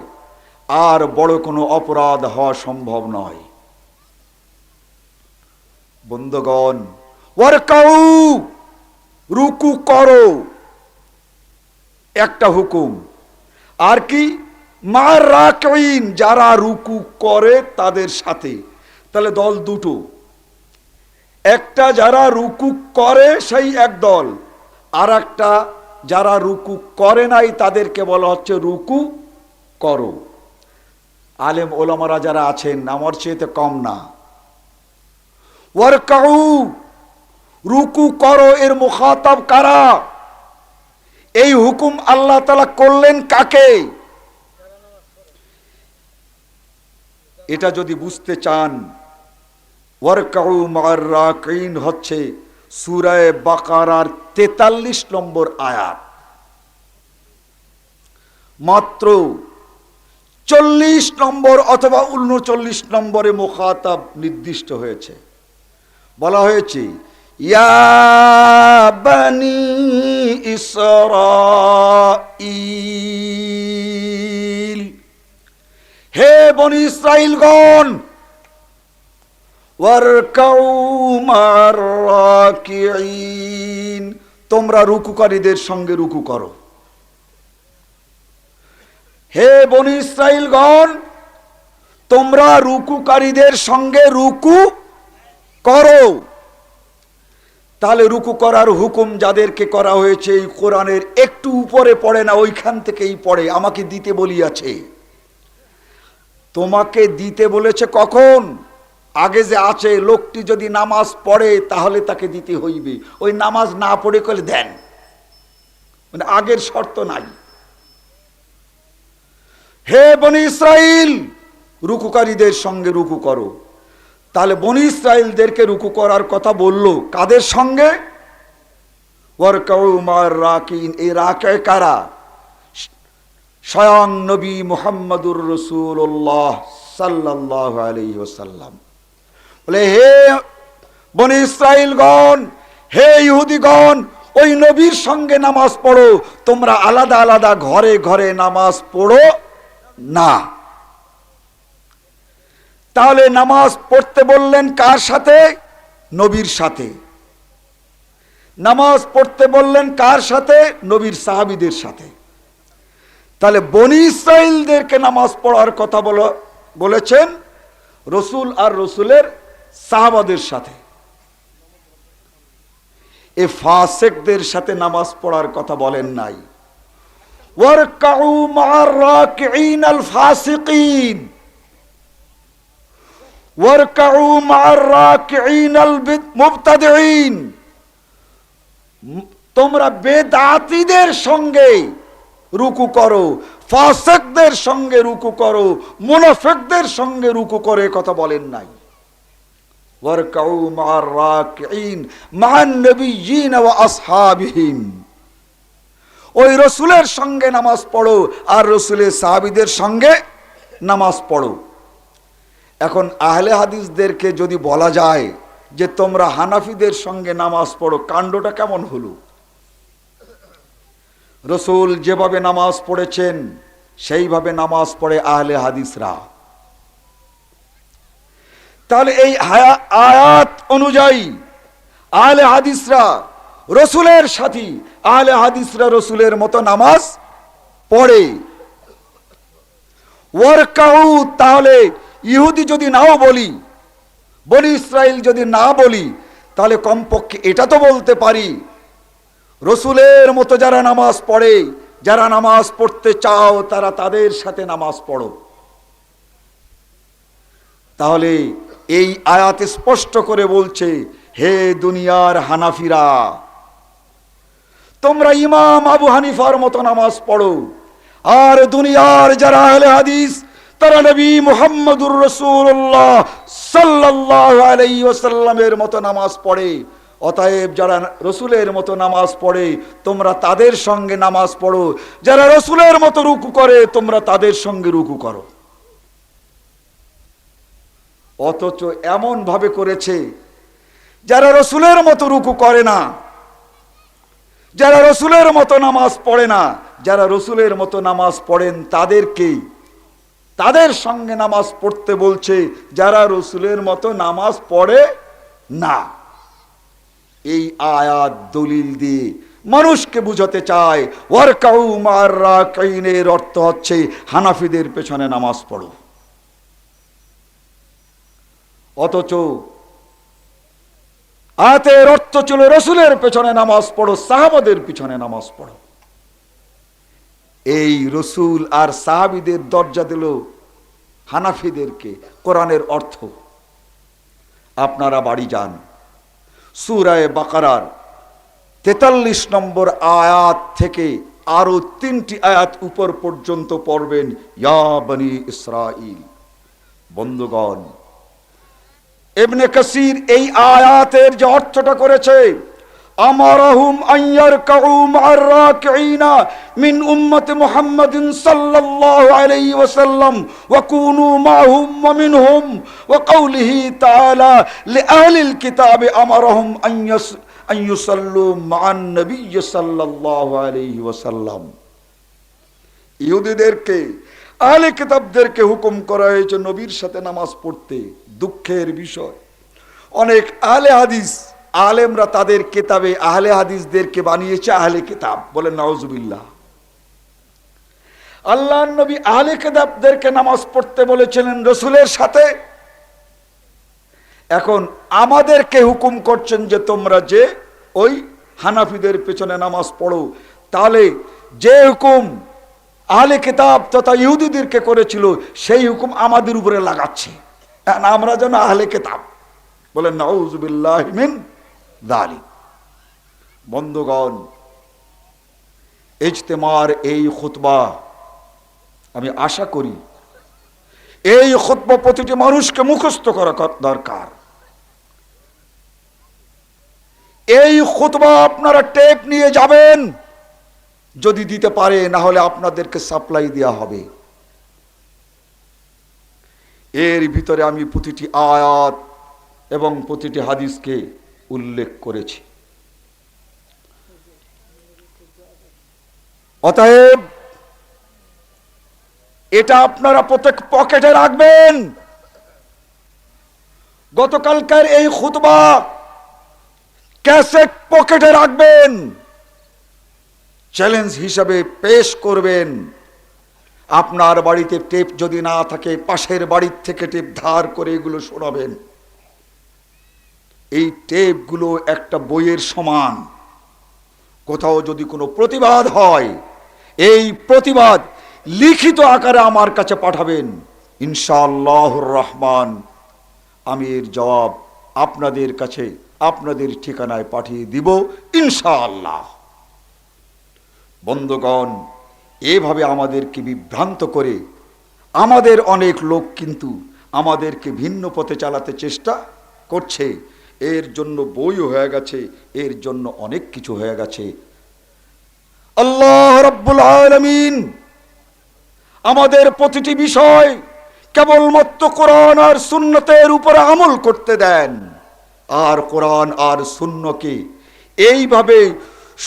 আর বড় কোনো অপরাধ হওয়া সম্ভব নয়। বন্ধুগণ, ওয়ারকাউ, রুকু করো একটা হুকুম, আর কি মা'আর রাকিঈন, যারা রুকু করে তাদের সাথে। তাহলে দল দুটো, একটা যারা রুকু করে সেই এক দল, আর একটা যারা রুকু করে নাই তাদেরকে বলা হচ্ছে রুকু করো। আলেম ওলামারা যারা আছেন আমার চেয়েতে কম না। ওয়ারকাউ, রুকু করো, এর মুখাতাব কারা? এই হুকুম আল্লাহ তাআলা করলেন কাকে? এটা যদি বুঝতে চান, ওয়ারকাউ মা'আর রাকিঈন হচ্ছে সূরা বাকারার 43 নম্বর আয়াত। মাত্র 40 নম্বর অথবা 39 নম্বরে মুখাতাব নির্দিষ্ট হয়েছে। বলা হয়েছে ইয়া বানি ইসরাঈল, হে বনি ইসরাঈলগণ, ওয়ারকাউ মা'আর রাকিঈন, তোমরা রুকুকারীদের সঙ্গে রুকু করো। হে বনি ইসরাঈলগণ, তোমরা রুকুকারীদের সঙ্গে রুকু করো। তাহলে রুকু করার হুকুম যাদেরকে করা হয়েছে এই কোরআনের একটু উপরে পড়ে না, ওইখান থেকেই পড়ে। আমাকে দিতে বলিয়াছে, তোমাকে দিতে বলেছে কখন? আগে যে আছে, লোকটি যদি নামাজ পড়ে তাহলে তাকে দিতে হইবে, ওই নামাজ না পড়ে কলে দেন, মানে আগের শর্ত নাই। হে বনি ইসরাইল, রুকুকারীদের সঙ্গে রুকু করো। তাহলে বনি ইসরাইলদেরকে রুকু করার কথা বললো, কাদের সঙ্গে? ওয়ারকাউ মা'আর রাকিঈন। এই রাকিঈ কারা? স্বয়ং নবী মুহাম্মদুর রাসূলুল্লাহ সাল্লাল্লাহু আলাইহি ওয়াসাল্লাম বলে, হে বনি ইসরাইলগণ, হে ইহুদিগণ, ওই নবীর সঙ্গে নামাজ পড়ো, তোমরা আলাদা আলাদা ঘরে ঘরে নামাজ পড়ো না। তাহলে নামাজ পড়তে বললেন কার সাথে? নবীর সাথে। নামাজ পড়তে বললেন কার সাথে? নবীর সাহাবীদের সাথে। তাহলে বনি ইসরাইলদেরকে নামাজ পড়ার কথা বলেছেন রসুল আর রসুলের সাহাবাদের সাথে। এ ফাসিকদের সাথে নামাজ পড়ার কথা বলেন নাই। ওয়ারকাউ মা'আর রাকিঈন আল ফাসিকিন, ওয়ারকাউ মা'আর রাকিঈন আল মুবতাদিঈন, তোমরা বেদাতীদের সঙ্গে রুকু করো, ফাসিকদের সঙ্গে রুকু করো, মুনাফিকদের সঙ্গে রুকু করে কথা বলেন নাই। ওয়ারকাউ মা'আর রাকিঈন মা'আন নবিয়্যিন ওয়া আসহাবিহিম, ওই রসুলের সঙ্গে নামাজ পড়ো আর রসুলের সাহাবীদের সঙ্গে নামাজ পড়ো। এখন আহলে হাদিসদেরকে যদি বলা যায় যে তোমরা হানাফিদের সঙ্গে নামাজ পড়ো, কাণ্ডটা কেমন হলো? রসুল যেভাবে নামাজ পড়েছেন সেইভাবে নামাজ পড়ে আহলে হাদিসরা। তাহলে এই আয়াত অনুযায়ী আহলে হাদিসরা রসুলের সাথী, আহলে হাদিসরা রসুলের মতো নামাজ পড়ে। ওয়ারকাউ, তাহলে ইহুদি যদি নাও বলি, বনি ইসরাইল যদি না বলি, তাহলে কমপক্ষে এটা তো বলতে পারি রসুলের মতো যারা নামাজ পড়ে, যারা নামাজ পড়তে চাও তারা তাদের সাথে নামাজ পড়ো। তাহলে এই আয়াত স্পষ্ট করে বলছে, হে দুনিয়ার হানাফিরা, তোমরা ইমাম আবু হানিফার মতো নামাজ পড়ো, আর দুনিয়ার যারা আহলে হাদিস তারা নবী মুহাম্মদুর রাসূলুল্লাহ সাল্লাল্লাহু আলাইহি ওয়াসাল্লামের মতো নামাজ পড়ে। অতএব যারা রসুলের মতো নামাজ পড়ে তোমরা তাদের সঙ্গে নামাজ পড়ো, যারা রসুলের মতো রুকু করে তোমরা তাদের সঙ্গে রুকু করো। অথচ এমন ভাবে করেছে যারা রসুলের মতো রুকু করে না, যারা রসুলের মতো নামাজ পড়ে না, যারা রসুলের মতো নামাজ পড়েন তাদের সঙ্গে নামাজ পড়তে বলছে যারা রসুলের মতো নামাজ পড়ে না। এই আয়াত দলিল দিয়ে মানুষকে বুঝাতে চায় ওয়ারকাউ মা'আর রাকিনের অর্থ হচ্ছে হানাফিদের পেছনে নামাজ পড়ো। অথচ আয়াতের অর্থ ছিল রসুলের পেছনে নামাজ পড়ো, সাহাবাদের পিছনে নামাজ পড়ো। এই রসুল আর সাহাবীদের দরজা দিল হানাফিদেরকে। কোরআনের অর্থ আপনারা বাড়ি যান, সূরা বাকারার 43 নম্বর আয়াত থেকে আরো 3টি আয়াত উপর পর্যন্ত পড়বেন। ইয়া বনি ইসরাইল। বন্ধুগণ, ইবনে কাসির এই আয়াতের যে অর্থটা করেছে, আমারহুম আইয়ারকাউ মা'আর রাকিঈনা মিন উম্মতি মুহাম্মাদিন সাল্লাল্লাহু আলাইহি ওয়াসাল্লাম ওয়া কুনু মা'হুম ওয়া মিনহুম ওয়া কাউলিহি তাআলা লিআহলিল কিতাবি আমারহুম আন ইউসাল্লু মা'আন নবিয়্যি সাল্লাল্লাহু আলাইহি ওয়াসাল্লাম। ইহুদিদেরকে, আহলে কিতাবদেরকে হুকুম করা হয়েছে নবীর সাথে নামাজ পড়তে। দুঃখের বিষয়, অনেক আহলে হাদিস আলেমরা তাদের কিতাবে আহলে হাদিসদেরকে বানিয়েছে আহলে কিতাব। বলেন নাউজুবিল্লাহ। আল্লাহর নবী আহলে কিতাবদেরকে নামাজ পড়তে বলেছিলেন রসুলের সাথে। এখন আমাদেরকে হুকুম করছেন যে তোমরা যে ওই হানাফিদের পেছনে নামাজ পড়ো। তাহলে যে হুকুম আহলে কিতাব তথা ইহুদিদেরকে করেছিল সেই হুকুম আমাদের উপরে লাগাচ্ছে, আমরা যেন আহলে কিতাব। বলেন নাউজুবিল্লাহি মিন যালিক। বন্ধুগণ, ইজতেমার এই খুতবা আমি আশা করি এই খুতবা প্রতিটি মানুষকে মুখস্থ করা দরকার। এই খুতবা আপনারা টেপ নিয়ে যাবেন, যদি দিতে পারে, না হলে আপনাদেরকে সাপ্লাই দেওয়া হবে। এর ভিতরে আমি প্রতিটি আয়াত এবং প্রতিটি হাদিসকে উল্লেখ করেছি। অতএব এটা আপনারা প্রত্যেক পকেটে রাখবেন। গতকালকার এই খুতবা ক্যাসেট পকেটে রাখবেন, চ্যালেঞ্জ হিসাবে পেশ করবেন। আপনার বাড়িতে টেপ যদি না থাকে, পাশের বাড়ির থেকে টেপ ধার করে এগুলো শোনাবেন। এই টেপগুলো একটা বইয়ের সমান। কোথাও যদি কোনো প্রতিবাদ হয়, এই প্রতিবাদ লিখিত আকারে আমার কাছে পাঠাবেন। ইনশাআল্লাহুর রহমান আমি এর জবাব আপনাদের কাছে আপনাদের ঠিকানায় পাঠিয়ে দিব ইনশাআল্লাহ। বন্ধুগণ, এভাবে আমাদেরকে বিভ্রান্ত করে আমাদের অনেক লোক কিন্তু আমাদেরকে ভিন্ন পথে চালাতে চেষ্টা করছে। এর জন্য বইও হয়ে গেছে, এর জন্য অনেক কিছু হয়ে গেছে। আল্লাহ রাব্বুল আলামিন আমাদের প্রতিটি বিষয় কেবলমাত্র কোরআন আর সুন্নতের উপরে আমল করতে দেন। আর কোরআন আর সুন্নকে এইভাবে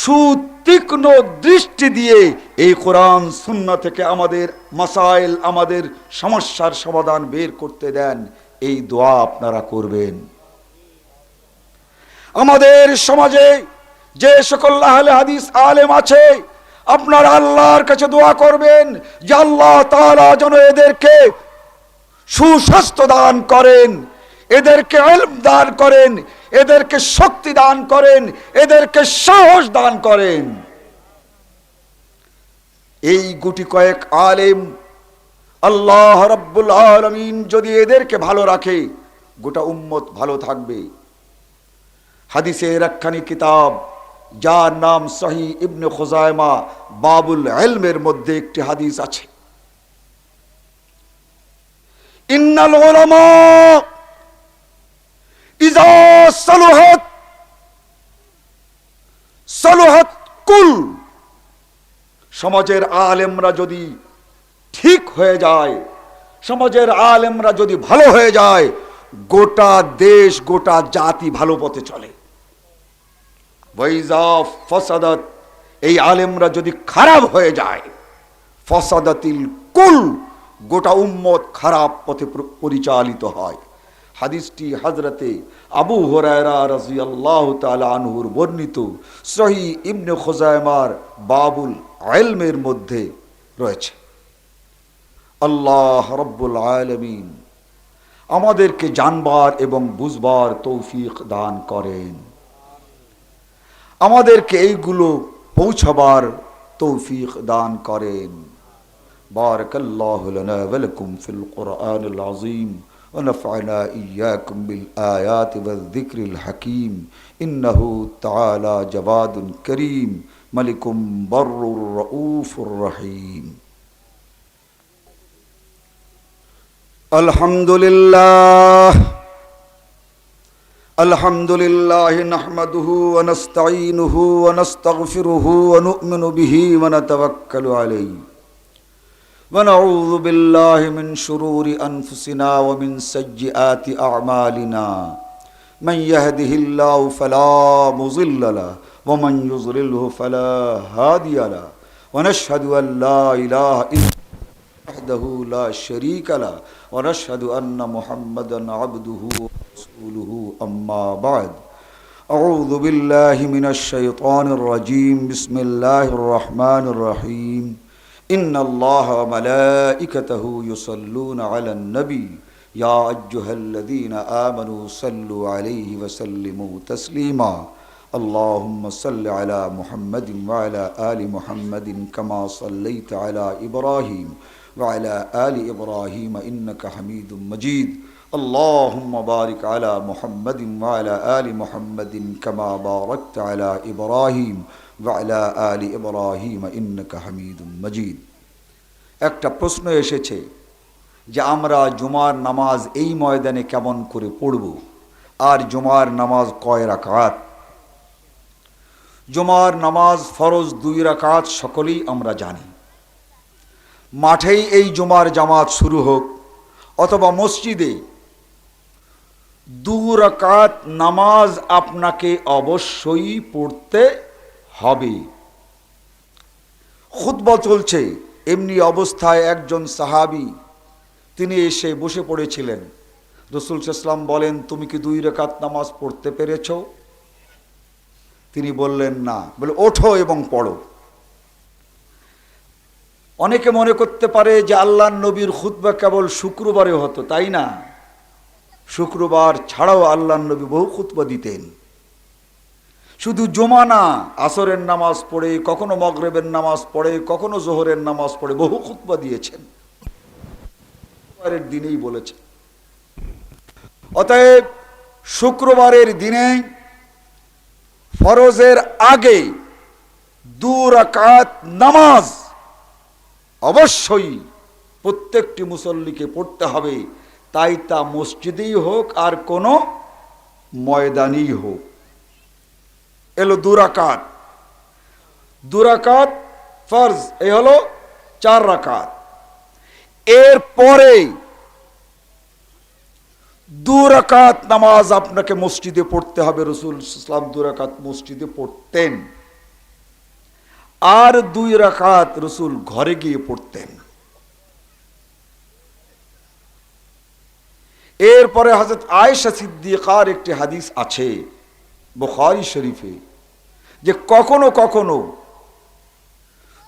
সুতীক্ষ্ণ দৃষ্টি দিয়ে এই কোরআন সুন্নাহ থেকে আমাদের মাসাইল, আমাদের সমস্যার সমাধান বের করতে দেন। এই দোয়া আপনারা করবেন। আমাদের সমাজে যে সকল আহলে হাদিস আলেম আছে, আপনারা আল্লাহর কাছে দোয়া করবেন যে আল্লাহ তাআলা যেন এদেরকে সুস্বাস্থ্য দান করেন, এদেরকে ইলম দান করেন, এদেরকে শক্তি দান করেন, এদেরকে সাহস দান করেন। এই গুটি কয়েক আলেম আল্লাহ রাব্বুল আলামিন যদি এদেরকে ভালো রাখে, গোটা উম্মত ভালো থাকবে। হাদিসের একখানি কিতাব যার নাম সহিহ ইবনে খুজাইমা বাবুল ইলমের মধ্যে একটি হাদিস আছে, ইন্নাল উলামা ইযা সালুহাত সলুহাত কুল, সমাজের আলেমরা যদি ঠিক হয়ে যায়, সমাজের আলেমরা যদি ভালো হয়ে যায়, গোটা দেশ গোটা জাতি ভালো পথে চলে। ওয়াইজা ফাসাদাত, এই আলেমরা যদি খারাপ হয়ে যায়, ফাসাদাতিল কুল, গোটা উম্মত খারাপ পথে পরিচালিত হয়। হাদিসটি হযরতে আবু হুরায়রা রাদিয়াল্লাহু তাআলা আনহুর বর্ণিত সহিহ ইবনে খুজাইমার বাবুল ইলমের মধ্যে রয়েছে। আল্লাহ রাব্বুল আলামিন আমাদেরকে জানবার এবং বুঝবার তৌফিক দান করেন, আমাদেরকে এইগুলো পৌঁছাবার তৌফিক দান করেন। বারাকাল্লাহু লানা ওয়া লাকুম ফিল কুরআনিল আযীম ওয়া নাফা'না ইয়্যাকুম বিল আয়াতি ওয়াজ যিকরিল হাকীম। ইন্নাহু তাআলা জাওয়াদুন কারীম মালিকুম বাররুর রাউফুর রহিম। আলহামদুলিল্লাহ আলহামদুলিল্লাহ নাহমাদুহু ওয়া নাস্তাঈনুহু ওয়া নাস্তাগফিরুহু ওয়া নু'মিনু বিহি ওয়া নাতাওয়াক্কালু আলাইহি ওয়া নাউযু বিল্লাহি মিন শুরুরি আনফুসিনা ওয়া মিন সাইয়্যিআতি আ'মালিনা। মান ইয়াহদিহিল্লাহু ফালা মুযিল্লা লাহু ওয়া মান ইউযলিলহু ফালা হাদিয়া লাহু ওয়া নাশহাদু আন লা ইলাহা ইল্লাল্লাহ ওয়াহদাহু লা শারীকা লাহু ওয়া নাশহাদু আন্না মুহাম্মাদান আবদুহু ওয়া রাসূলুহু আম্মা বা'দ। আউযু বিল্লাহি মিনাশ শাইতানির রাজীম। বিসমিল্লাহির রাহমানির রহিম। ইন্নাল্লাহা ওয়া মালাইকাতাহু ইউসাল্লুনা আলান নবী ইয়া আইয়ুহাল্লাযীনা আমানু সাল্লু আলাইহি ওয়া সাল্লিমু তাসলিমা। আল্লাহুম্মা সাল্লি আলা মুহাম্মাদিন ওয়া আলা আলি মুহাম্মাদিন কামা সাল্লাইতা আলা ইব্রাহিম ওয়া আলা আলি ইব্রাহিম ইন্নাকা হামিদুম মাজিদ। আল্লাহুম্মা বারিক আলা মুহাম্মাদিন ওয়া আলা আলি মুহাম্মাদিন কামা বারাকতা আলা ইব্রাহিম ওয়া আলা আলি ইব্রাহিম ইন্নাকা হামিদুম মাজিদ। একটা প্রশ্ন এসেছে যে আমরা জুমার নামাজ এই ময়দানে কেমন করে পড়ব, আর জুমার নামাজ কয় রাকাত? জুমার নামাজ ফরজ 2 রাকাত, সকলেই আমরা জানি। মাঠেই এই জুমার জামাত শুরু হোক অথবা মসজিদে, 2 রাকাত নামাজ আপনাকে অবশ্যই পড়তে হবে। খুতবা চলছে, এমনি অবস্থায় একজন সাহাবী তিনি এসে বসে পড়েছিলেন। রাসূল সাল্লাল্লাহু আলাইহি ওয়াসাল্লাম বলেন, তুমি কি 2 রাকাত নামাজ পড়তে পেরেছ? তিনি বললেন না। বলে, ওঠো এবং পড়ো। অনেকে মনে করতে পারে যে আল্লাহর নবীর খুতবা কেবল শুক্রবারে হতো, তাই না? শুক্রবার ছাড়াও আল্লাহর নবী বহু খুতবা দিতেন। শুধু জুমা না, আসরের নামাজ পড়ে, কখনো মাগরিবের নামাজ পড়ে, কখনো যোহরের নামাজ পড়ে বহু খুতবা দিয়েছেন। শুক্রবারের দিনেই বলেছেন। অতএব শুক্রবারের দিনে ফরজের আগে 2 রাকাত নামাজ অবশ্যই প্রত্যেকটি মুসল্লিকে পড়তে হবে, তাই তা মসজিদেই হোক আর কোনো ময়দানেই হোক। এলো 2 রাকাত। 2 রাকাত ফরজ, এই হলো 4 রাকাত। এরপরে 2 রাকাত নামাজ আপনাকে মসজিদে পড়তে হবে। রাসূল সাল্লাল্লাহু আলাইহি ওয়াসাল্লাম 2 রাকাত মসজিদে পড়তেন, আর 2 রাকাত রাসূল ঘরে গিয়ে পড়তেন। এরপরে হযরত আয়েশা সিদ্দিকার একটি হাদিস আছে বুখারী শরীফে, যে কখনো কখনো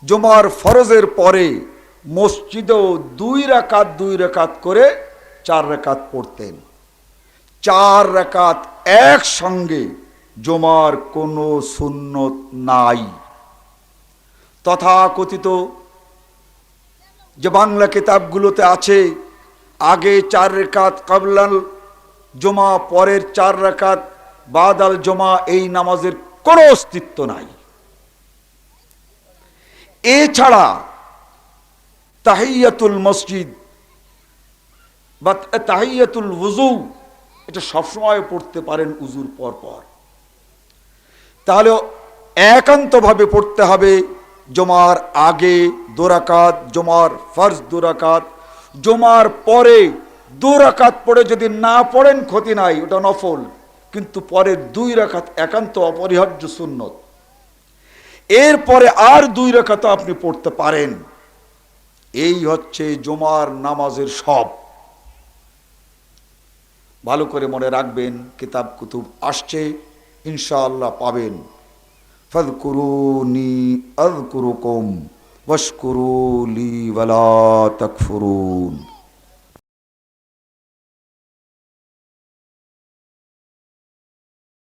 জুমার ফরজের পরে মসজিদেও 2 রাকাত করে 4 রাকাত পড়তেন। 4 রাকাত একসঙ্গে জুমার কোনো সুন্নত নাই। তথাকথিত যে বাংলা কিতাবগুলোতে আছে, আগে 4 রাকাত কাবলাল জুমা, পরের 4 রাকাত বাদাল জুমা, এই নামাজের কোনো অস্তিত্ব নাই। এছাড়া তাহিয়াতুল মসজিদ বা তাহিয়াতুল ওযু, এটা সবসময় পড়তে পারেন উজুর পর পর। তাহলে একান্তভাবে পড়তে হবে। জুমার আগে 2 রাকাত, জুমার ফরজ 2 রাকাত, জুমার পরে 2 রাকাত পড়ে যদি না পড়েন ক্ষতি নাই, ওটা নফল, কিন্তু পরের 2 রাকাত একান্ত অপরিহার্য সুন্নত। এরপরে আর 2 রাকাত আপনি পড়তে পারেন। এই হচ্ছে জুমার নামাজের সব। ভালো করে মনে রাখবেন, কিতাব কুতুব আসছে, ইনশাআল্লাহ পাবেন। ফাযকুরুনি আযকুরুকুম ওয়াশকুরু লি ওয়ালা তাকফুরুন।